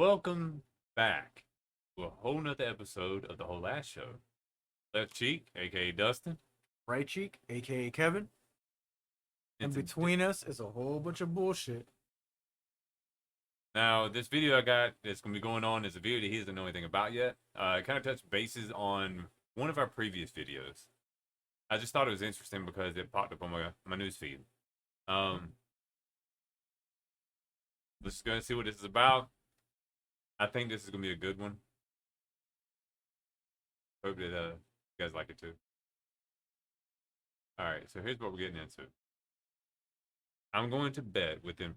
Welcome back to a whole nother episode of the Whole Ass Show. Left Cheek, aka Dustin. Right Cheek, aka Kevin. And between us is a whole bunch of bullshit. Now, this video I got that's going to be going on is a video that he doesn't know anything about yet. It kind of touched bases on one of our previous videos. I just thought it was interesting because it popped up on my news feed. Let's go and see what this is about. I think this is going to be a good one. Hope that you guys like it too. Alright, so here's what we're getting into. I'm going to bet within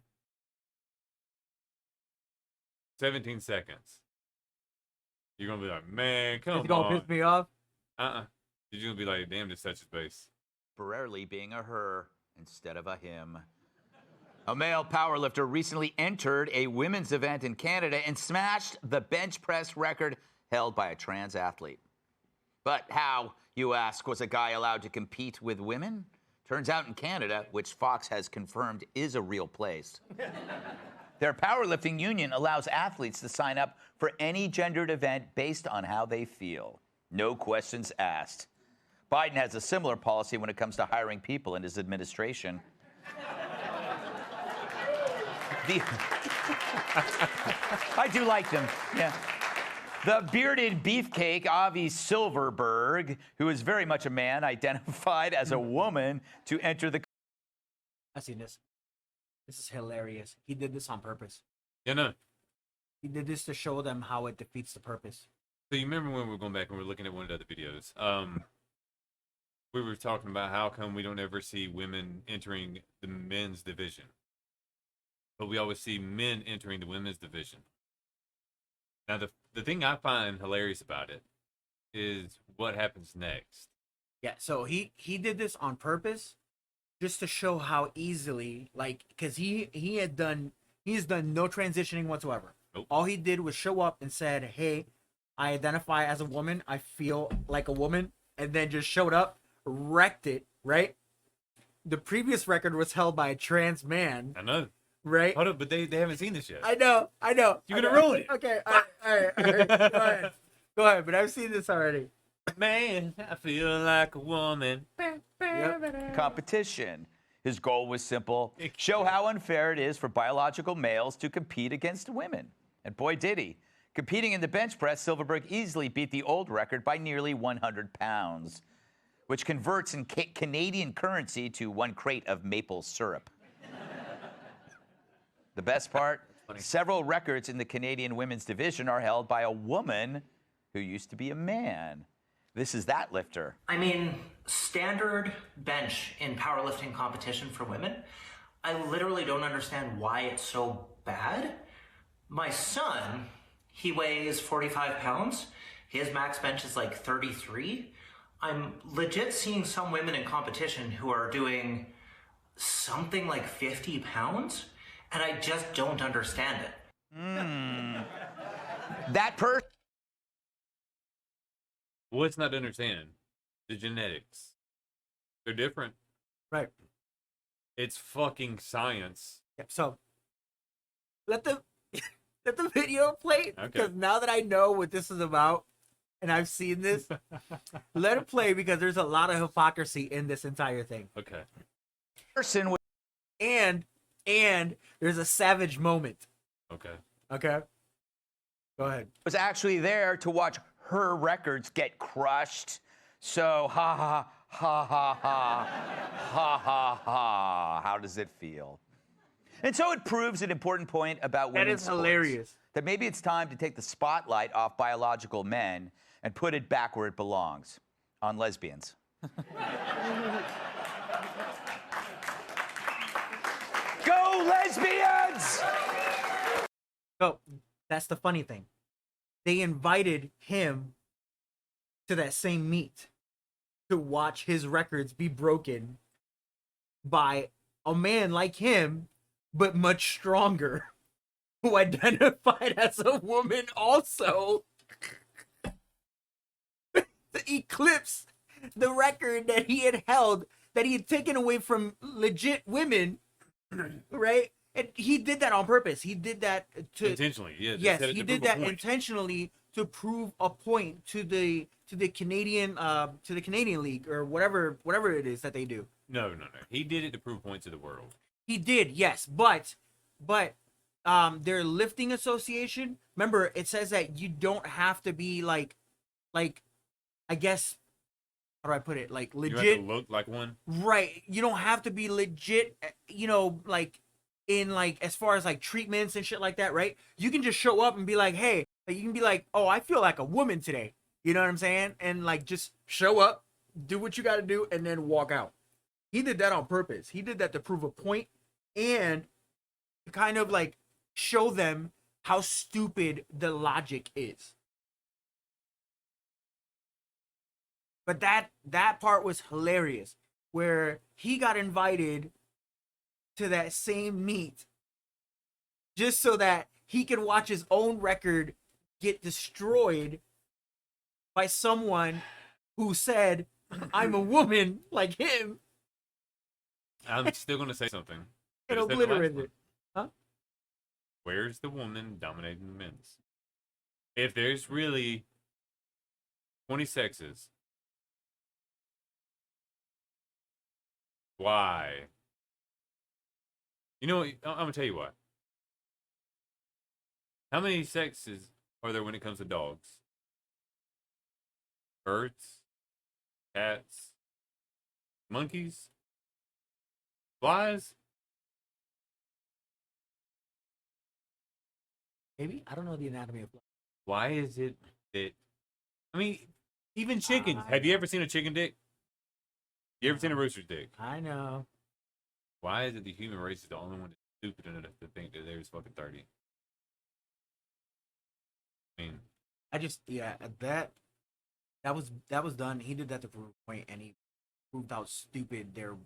17 seconds, you're going to be like, man, come on. It's gonna piss me off? You're going to be like, damn, this touches base. Temporarily being a her instead of a him. A male powerlifter recently entered a women's event in Canada and smashed the bench press record held by a trans athlete. But how, you ask, was a guy allowed to compete with women? Turns out in Canada, which Fox has confirmed is a real place, their powerlifting union allows athletes to sign up for any gendered event based on how they feel. No questions asked. Biden has a similar policy when it comes to hiring people in his administration. I do like them, yeah. The bearded beefcake, Avi Silverberg, who is very much a man, identified as a woman to enter the... I've seen this. This is hilarious. He did this on purpose. Yeah, no. He did this to show them how it defeats the purpose. So you remember when we were going back and we were looking at one of the other videos? We were talking about how come we don't ever see women entering the men's division, but we always see men entering the women's division. Now, the thing I find hilarious about it is what happens next. Yeah, so he did this on purpose just to show how easily, like, because he's done no transitioning whatsoever. Nope. All he did was show up and said, hey, I identify as a woman, I feel like a woman, and then just showed up, wrecked it, right? The previous record was held by a trans man. I know. Right? Hold up, but they haven't seen this yet. I know. You're gonna ruin it. Okay, all right. Go ahead, but I've seen this already. Man, I feel like a woman. Yep. competition. His goal was simple: show how unfair it is for biological males to compete against women. And boy, did he. Competing in the bench press, Silverberg easily beat the old record by nearly 100 pounds, which converts in Canadian currency to 1 crate of maple syrup. The best part, several records in the Canadian women's division are held by a woman who used to be a man. This is that lifter. I mean, standard bench in powerlifting competition for women, I literally don't understand why it's so bad. My son, he weighs 45 pounds. His max bench is like 33. I'm legit seeing some women in competition who are doing something like 50 pounds, and I just don't understand it. That person. What's not to understand? The genetics. They're different. Right. It's fucking science. Yep. So let the video play, Okay. because now that I know what this is about and I've seen this, let it play, because there's a lot of hypocrisy in this entire thing. Okay. Person was And there's a savage moment. Okay. Okay? Go ahead. actually there to watch her records get crushed. So, ha ha ha ha ha ha ha ha. How does it feel? And so it proves an important point about That women's is sports, hilarious. that maybe it's time to take the spotlight off biological men and put it back where it belongs, on lesbians. Go lesbians! So that's the funny thing. They invited him to that same meet to watch his records be broken by a man like him, but much stronger, who identified as a woman also, to eclipse the record that he had held, that he had taken away from legit women, right? And he did that on purpose. He did that to Intentionally, yeah. they yes, said it he to did prove a that point. intentionally to prove a point to the Canadian League or whatever it is that they do. No. He did it to prove a point to the world. He did, yes, but their lifting association, remember it says that you don't have to be like I guess how do I put it? Like You have legit. to look like one. Right. You don't have to be legit, like in like as far as like treatments and shit like that, right? You can just show up and be like, hey, like, you can be like, oh, I feel like a woman today. You know what I'm saying? And like just show up, do what you got to do, and then walk out. He did that on purpose. He did that to prove a point and kind of like show them how stupid the logic is. But that part was hilarious, where he got invited to that same meet just so that he can watch his own record get destroyed by someone who said, I'm a woman like him, I'm still gonna say something. and Just like the last obliterated one. it. Huh? Where's the woman dominating the men's? If there's really 20 sexes, why? You know, I'm gonna tell you what. How many sexes are there when it comes to dogs? Birds, cats, monkeys, flies. Maybe? I don't know the anatomy of life. Why is it that? I mean, even chickens. Have you ever seen a chicken dick? You ever seen a rooster's dick? I know. Why is it the human race is the only one that's stupid enough to think that there's fucking 30? I mean, I just that was done. He did that to prove a point, and he proved how stupid their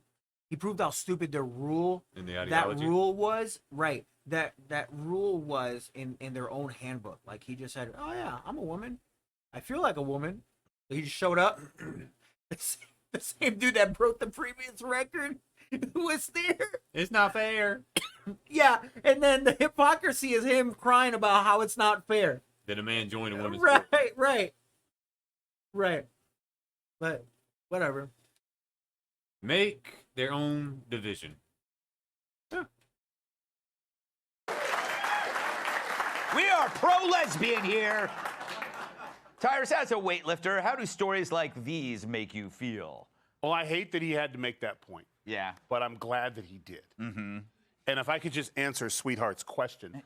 rule in the that ideology. rule was right. That rule was in their own handbook. Like he just said, "Oh yeah, I'm a woman. I feel like a woman." So he just showed up. The same dude that broke the previous record was there. It's not fair. Yeah, and then the hypocrisy is him crying about how it's not fair. That a man joined a women's Right, sport. right. But whatever. Make their own division. We are pro-lesbian here. Tyrus, as a weightlifter, how do stories like these make you feel? Well, I hate that he had to make that point, Yeah. but I'm glad that he did. Mm-hmm. And if I could just answer Sweetheart's question,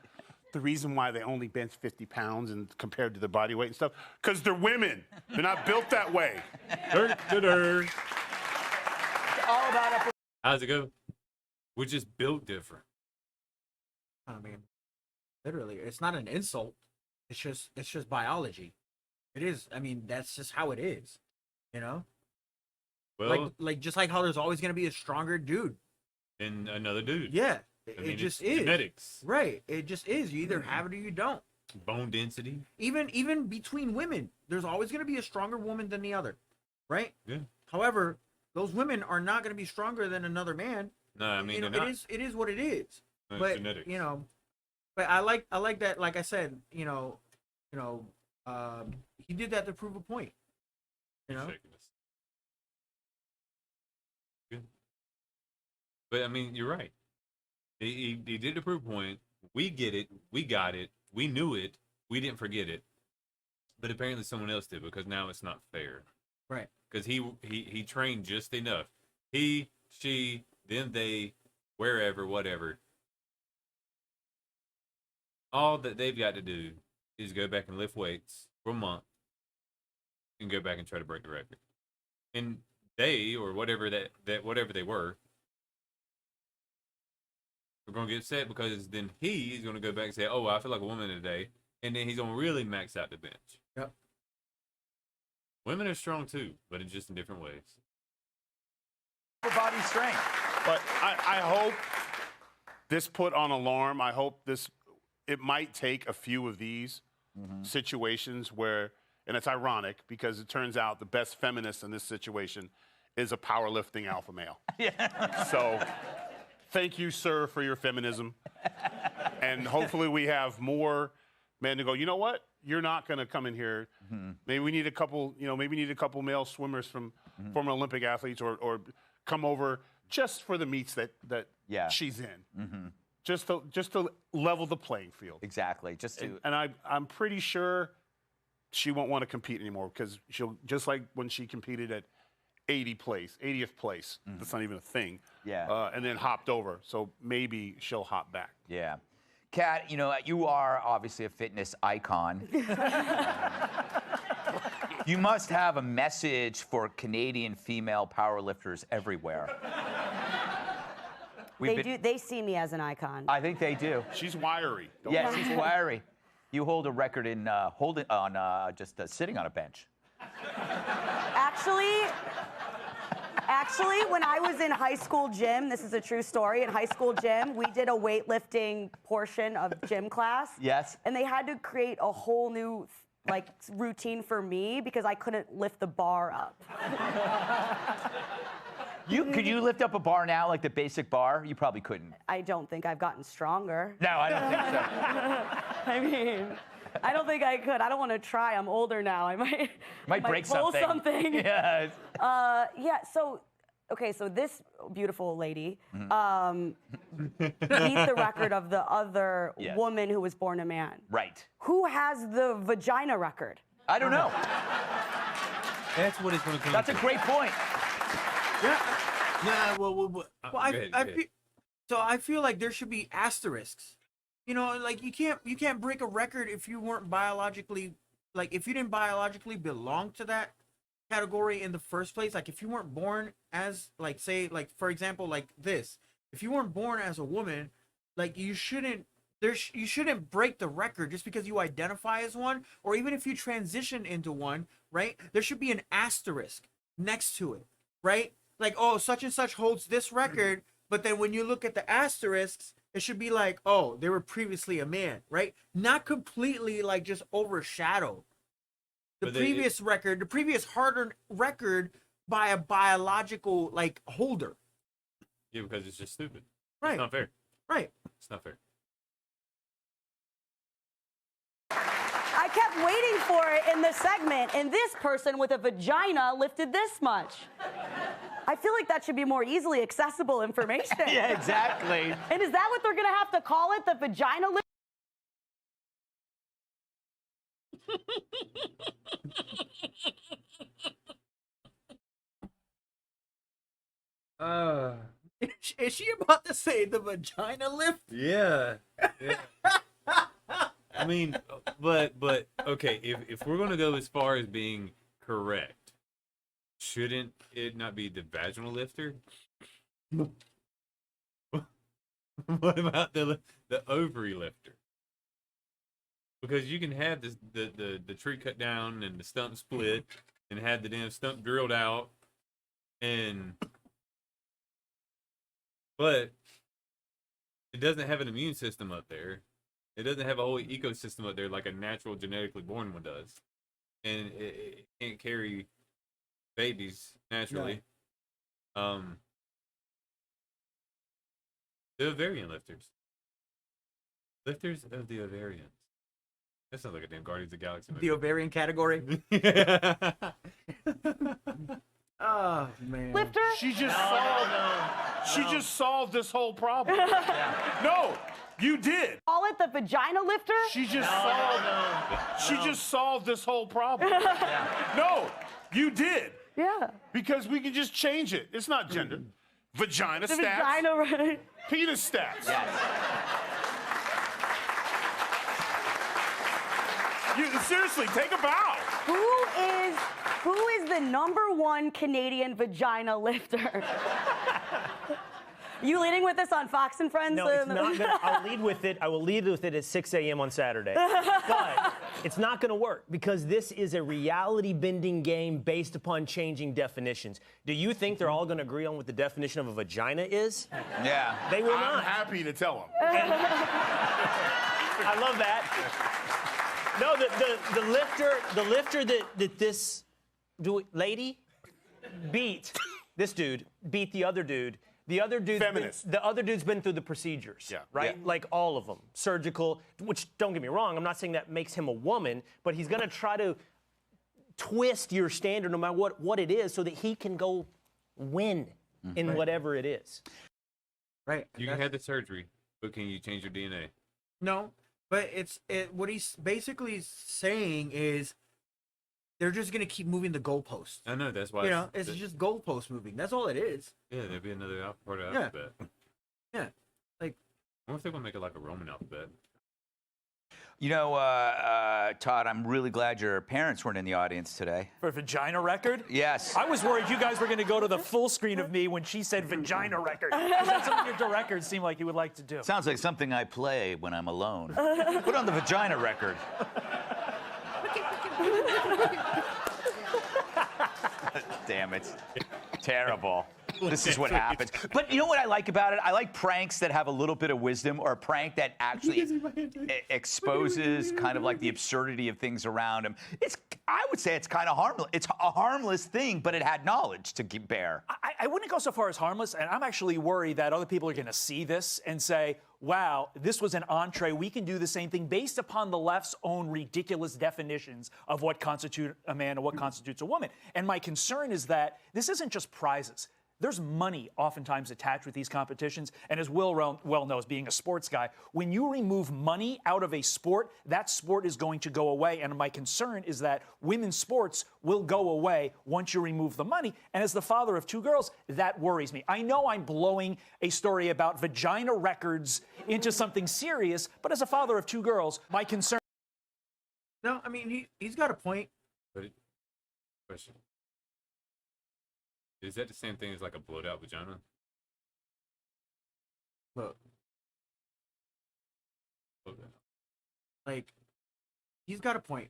the reason why they only bench 50 pounds and compared to their body weight and stuff, because they're women. They're not built that way. All about it. How's it go? We're just built different. I mean, literally, it's not an insult. It's just biology. It is. I mean, that's just how it is. You know, Well, like just like how there's always gonna be a stronger dude. and another dude. Yeah, I it mean, just it's is. genetics, Right. It just is. You either have it or you don't. bone density. Even between women, there's always gonna be a stronger woman than the other, right? Yeah. However, those women are not gonna be stronger than another man. No, I mean You know, they're not. it is what it is. It's But genetics. you know, but I like that. Like I said, he did that to prove a point. You know, Ridiculous. Good. But I mean, you're right. He did a proof point. We get it. We got it. We knew it. We didn't forget it. But apparently someone else did because now it's not fair. right? Because he trained just enough. He, she, them, they, wherever, whatever. All that they've got to do is go back and lift weights for a month and go back and try to break the record. And they, or whatever that whatever they were going to get upset because then he's going to go back and say, oh, I feel like a woman today. And then he's going to really max out the bench. Yep. Women are strong too, but it's just in different ways. For body strength. But I hope this put on alarm. I hope it might take a few of these situations where, and it's ironic because it turns out the best feminist in this situation is a powerlifting alpha male. Yeah. So thank you, sir, for your feminism. And hopefully we have more men to go, you know what? You're not going to come in here. Maybe we need a couple, maybe we need a couple male swimmers from former Olympic athletes or come over just for the meets that she's in. Just to level the playing field. Exactly. Just to. And I'm pretty sure she won't want to compete anymore because she'll, just like when she competed at 80th place. That's not even a thing. Yeah. And then hopped over. So maybe she'll hop back. Yeah. Kat, you are obviously a fitness icon. You must have a message for Canadian female powerlifters everywhere. They see me as an icon. I think they do. She's wiry. Yeah, she's wiry. You hold a record in sitting on a bench. Actually, when I was in high school gym, this is a true story, in high school gym, we did a weightlifting portion of gym class. Yes. And they had to create a whole new routine for me because I couldn't lift the bar up. Could you lift up a bar now, like the basic bar? You probably couldn't. I don't think I've gotten stronger. No, I don't think so. I mean, I don't think I could. I don't want to try. I'm older now. I might break pull something. Yeah. So this beautiful lady beat the record of the other woman who was born a man. Right. Who has the vagina record? I don't know. That's what it's going to come That's to. a great point. Yeah. Well, I feel like there should be asterisks. Like you can't break a record if you weren't biologically, if you didn't biologically belong to that category in the first place. Like if you weren't born as, for example, like this, if you weren't born as a woman, you shouldn't break the record just because you identify as one, or even if you transition into one, right? There should be an asterisk next to it, right? Like, oh, such and such holds this record, but then when you look at the asterisks, it should be like, oh, they were previously a man, right? Not completely just overshadow the previous hard-earned record by a biological holder. Yeah, because it's just stupid. Right. It's not fair. Right. It's not fair. I kept waiting for it in the segment, and this person with a vagina lifted this much. I feel like that should be more easily accessible information. Yeah, exactly. And is that what they're gonna have to call it, the vagina lift? Is she about to say the vagina lift? Yeah. I mean, but okay, if we're gonna go as far as being correct, shouldn't it not be the vaginal lifter? What about the ovary lifter? Because you can have the tree cut down and the stump split and have the damn stump drilled out, but it doesn't have an immune system up there. It doesn't have a whole ecosystem up there like a natural genetically born one does. And it can't carry babies naturally. No. The ovarian lifters. Lifters of the ovarians. That sounds like a damn Guardians of the Galaxy movie. The ovarian category? Oh, man. Lifter? She just solved this whole problem. No, you did. Call it the vagina lifter? She just solved this whole problem. No, you did. Yeah. Because we can just change it. It's not gender. Vagina The stats. vagina, right? Penis stats. Yes. Seriously, take a bow. Who is the #1 Canadian vagina lifter? You leading with this on Fox and Friends? No, it's not gonna, I'll lead with it. I will lead with it at 6 a.m. on Saturday. But it's not going to work because this is a reality-bending game based upon changing definitions. Do you think they're all going to agree on what the definition of a vagina is? Yeah. They will I'm not. happy to tell them. I love that. No, the lifter that this lady beat, this dude beat the other dude. The other dude's Feminist. the other dude's been through the procedures, Yeah. right? Yeah. Like all of them, surgical. Which don't get me wrong, I'm not saying that makes him a woman, but he's gonna try to twist your standard, no matter what it is, so that he can go win in whatever it is. Right. You can have the surgery, but can you change your DNA? No, but what he's basically saying is they're just gonna keep moving the goalposts. I know that's why. You know, it's just goalpost moving. That's all it is. Yeah, there'd be another part of Yeah. alphabet. Yeah. Like, I wonder if they're gonna make it like a Roman alphabet. You know, Todd, I'm really glad your parents weren't in the audience today. For vagina record? Yes. I was worried you guys were going to go to the full screen of me when she said vagina record. 'Cause that's something your directors seem like you would like to do. Sounds like something I play when I'm alone. Put on the vagina record. Damn it. Terrible. This is what happens. But you know what I like about it? I like pranks that have a little bit of wisdom, or a prank that actually exposes kind of like the absurdity of things around him. I would say it's kind of harmless. It's a harmless thing, but it had knowledge to bear. I wouldn't go so far as harmless, and I'm actually worried that other people are going to see this and say, wow, this was an entree. We can do the same thing based upon the left's own ridiculous definitions of what constitutes a man and what constitutes a woman. And my concern is that this isn't just prizes. There's money oftentimes attached with these competitions. And as Will well knows, being a sports guy, when you remove money out of a sport, that sport is going to go away. And my concern is that women's sports will go away once you remove the money. And as the father of two girls, that worries me. I know I'm blowing a story about vagina records into something serious, but as a father of two girls, my concern. no, I mean he's got a point. But question: is that the same thing as like a blowed out vagina? Look, Okay. like he's got a point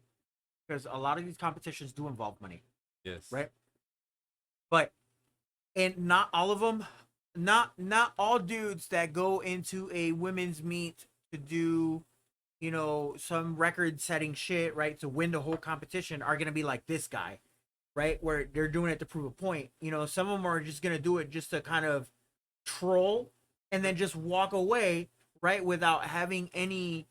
because a lot of these competitions do involve money, Yes. right? But and not all of them, not all dudes that go into a women's meet to do, you know, some record-setting shit, right, to win the whole competition are gonna be like this guy, right, where they're doing it to prove a point. You know, some of them are just gonna do it just to kind of troll and then just walk away, right, without having any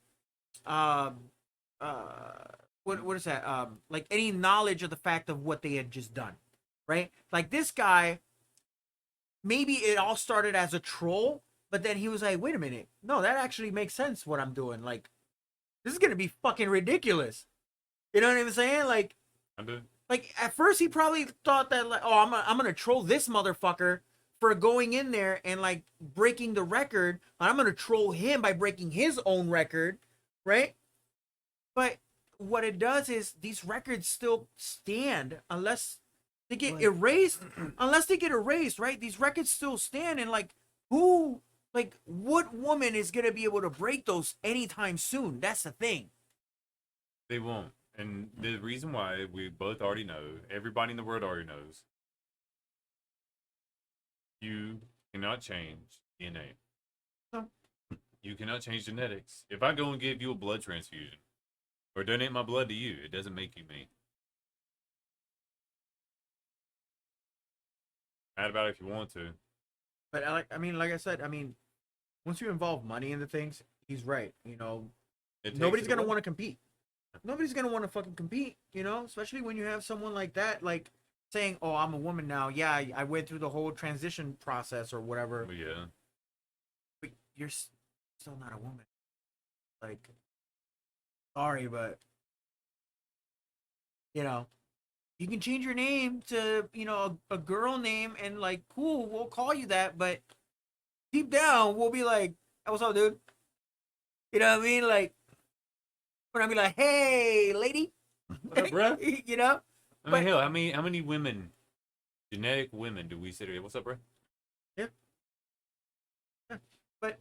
what is that, like any knowledge of the fact of what they had just done, right? Like this guy, maybe it all started as a troll, but then he was like, wait a minute, no, that actually makes sense what I'm doing. Like, this is gonna be fucking ridiculous. You know what I'm saying? Like at first he probably thought that, like, oh, I'm gonna troll this motherfucker for going in there and like breaking the record. I'm gonna troll him by breaking his own record, right? But what it does is these records still stand unless they get erased. Unless they get erased, right? These records still stand, and like what woman is gonna be able to break those anytime soon? That's the thing. They won't. And the reason why, we both already know, everybody in the world already knows, you cannot change DNA. No. You cannot change genetics. If I go and give you a blood transfusion or donate my blood to you, it doesn't make you me. Mad about it if you want to. But like I said, once you involve money into things, he's right. You know, nobody's gonna want to compete. Nobody's gonna want to fucking compete. You know, especially when you have someone like that, like saying, "Oh, I'm a woman now." Yeah, I went through the whole transition process or whatever. Well, yeah. But you're still not a woman. Like, sorry, but you know, you can change your name to, you know, a girl name, and like, cool, we'll call you that, but deep down we'll be like, hey, what's up, dude? You know what I mean? Like, we're gonna be like, hey, lady. What up, bro? You know? I mean, hell, how many women, genetic women, do we sit here? What's up, bro? Yeah. But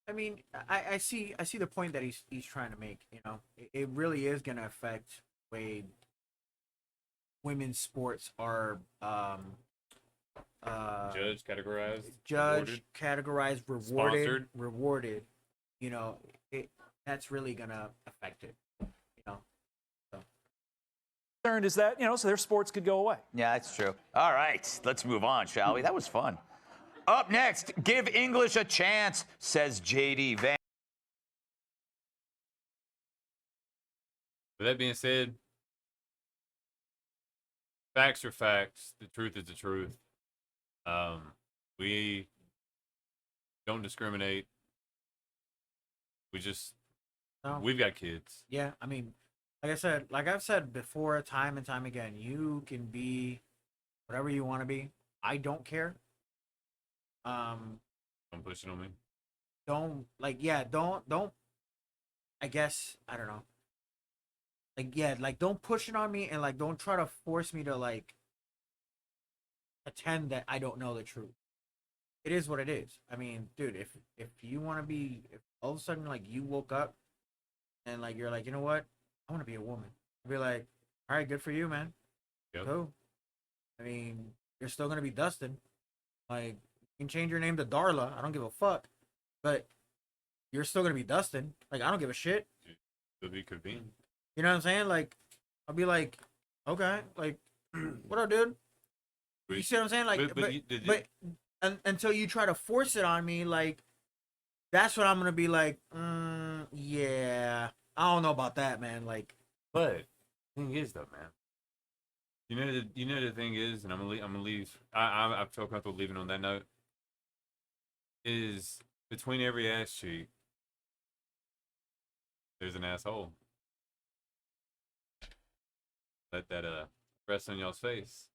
I mean, I see the point that he's trying to make. You know, it really is gonna affect the way women's sports are Judged, categorized, categorized, rewarded. You know, that's really gonna affect it. You know, so. Concerned is that, you know, so their sports could go away. Yeah, that's true. All right, let's move on, shall we? That was fun. Up next, give English a chance, says JD Van. With that being said, facts are facts. The truth is the truth. We don't discriminate. We just No. we've got kids. Yeah, I mean, like I've said before, time and time again, you can be whatever you want to be. I don't care. Don't push it on me. Don't I guess I don't know. Don't push it on me, and like don't try to force me to like pretend that I don't know the truth. It is what it is. I mean, dude, if you want to be, if all of a sudden like you woke up and like you're like, you know what, I want to be a woman. I'd be like, all right, good for you, man. Yep. Cool. I mean, you're still gonna be Dustin. Like, you can change your name to Darla. I don't give a fuck. But you're still gonna be Dustin. Like, I don't give a shit. Could be, could be. You know what I'm saying? Like, I'll be like, okay, like, what up, dude? You see what I'm saying? Like, until you try to force it on me, like, that's what I'm gonna be like. Yeah, I don't know about that, man. Like, But the thing is, though, man. You know the thing is, and I'm gonna leave. I've felt comfortable leaving on that note. Is between every ass cheek, there's an asshole. Let that rest on y'all's face.